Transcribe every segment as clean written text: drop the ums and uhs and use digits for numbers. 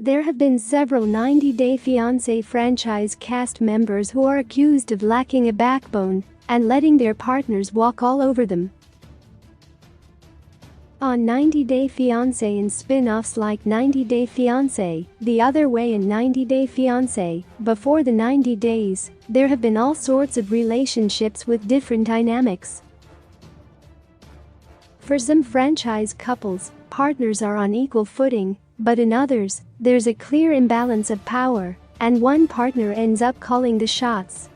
There have been several 90-Day Fiancé franchise cast members who are accused of lacking a backbone and letting their partners walk all over them. On 90-Day Fiancé and spin-offs like 90-Day Fiancé, The Other Way and 90-Day Fiancé, Before the 90 Days, there have been all sorts of relationships with different dynamics. For some franchise couples, partners are on equal footing, but in others, there's a clear imbalance of power, and one partner ends up calling the shots.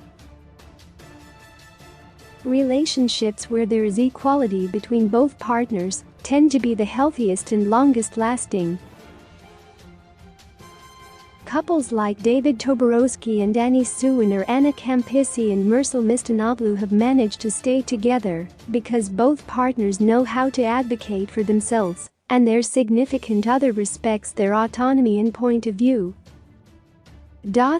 Relationships where there is equality between both partners tend to be the healthiest and longest lasting. Couples like David Toborowski and Annie Suin or Anna Campisi and Mircea Mistanoglou have managed to stay together because both partners know how to advocate for themselves, and their significant other respects their autonomy and point of view.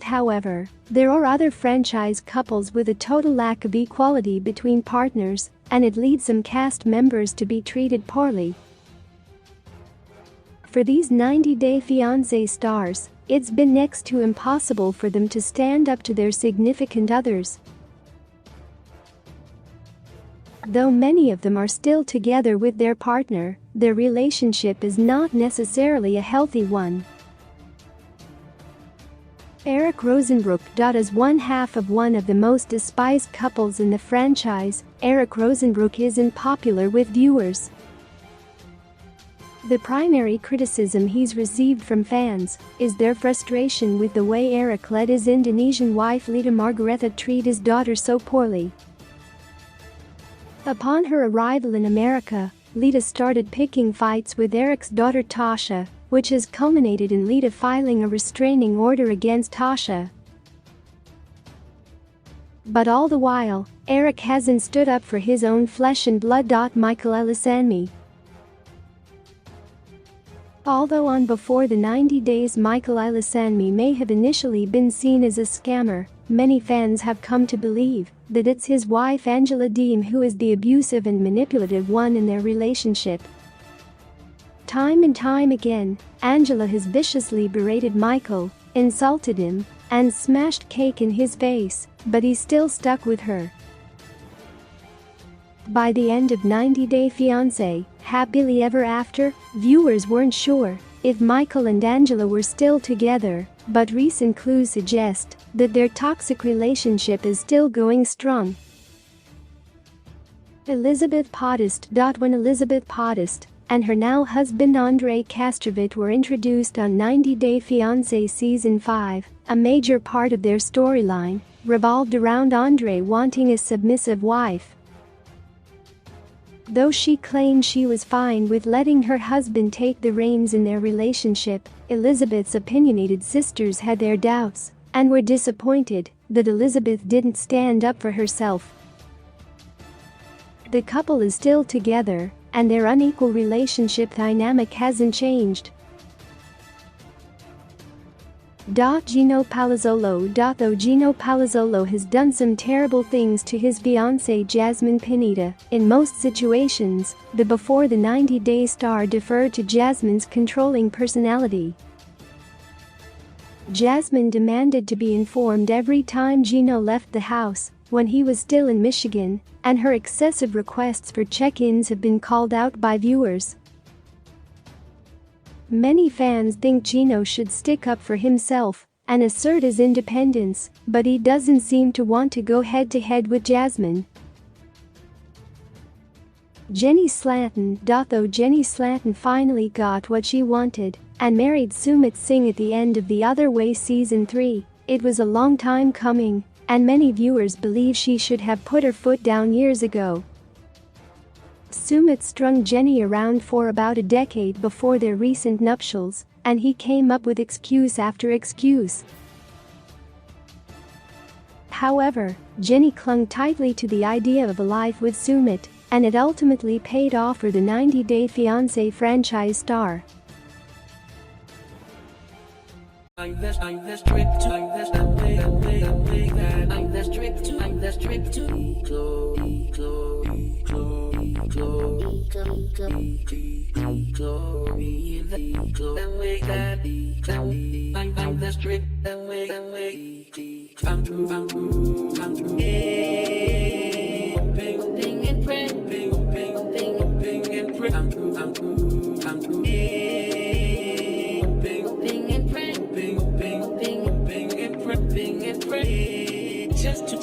However, there are other franchise couples with a total lack of equality between partners, and it leads some cast members to be treated poorly. For these 90-Day Fiancé stars, it's been next to impossible for them to stand up to their significant others. Though many of them are still together with their partner, their relationship is not necessarily a healthy one. Eric Rosenbrook. As one half of one of the most despised couples in the franchise, Eric Rosenbrook isn't popular with viewers. The primary criticism he's received from fans is their frustration with the way Eric let his Indonesian wife Lita Margaretha treat his daughter so poorly. Upon her arrival in America, Lita started picking fights with Eric's daughter Tasha, which has culminated in Lita filing a restraining order against Tasha. But all the while, Eric hasn't stood up for his own flesh and blood. Michael Elisanmi. Although on Before the 90 Days Michael Elisanmi may have initially been seen as a scammer, many fans have come to believe that it's his wife Angela Deem who is the abusive and manipulative one in their relationship. Time and time again, Angela has viciously berated Michael, insulted him, and smashed cake in his face, but he's still stuck with her. By the end of 90-Day Fiancé, Happily Ever After, viewers weren't sure if Michael and Angela were still together, but recent clues suggest that their toxic relationship is still going strong. Elizabeth Podest. When Elizabeth Podest and her now husband Andrei Kastrovit were introduced on 90-Day Fiancé Season 5, a major part of their storyline revolved around Andrei wanting a submissive wife. Though she claimed she was fine with letting her husband take the reins in their relationship, Elizabeth's opinionated sisters had their doubts and were disappointed that Elizabeth didn't stand up for herself. The couple is still together, and their unequal relationship dynamic hasn't changed. Gino Palazzolo. Though Gino Palazzolo has done some terrible things to his fiancée Jasmine Pineda, in most situations, the Before the 90-Day star deferred to Jasmine's controlling personality. Jasmine demanded to be informed every time Gino left the house when he was still in Michigan, and her excessive requests for check-ins have been called out by viewers. Many fans think Gino should stick up for himself and assert his independence, but he doesn't seem to want to go head-to-head with Jasmine. Jenny Slanton. Though Jenny Slanton finally got what she wanted and married Sumit Singh at the end of The Other Way Season 3, it was a long time coming, and many viewers believe she should have put her foot down years ago. Sumit strung Jenny around for about a decade before their recent nuptials, and he came up with excuse after excuse. However, Jenny clung tightly to the idea of a life with Sumit, and it ultimately paid off for the 90-Day Fiancé franchise star. I'm the strict to Chloe. glory, the glory, and we got the glory. I'm the street, and we come true, come true, come true. Ping and pray, ping and pray, come true, come true, come true. Ping and pray, ping and pray, ping and pray, just to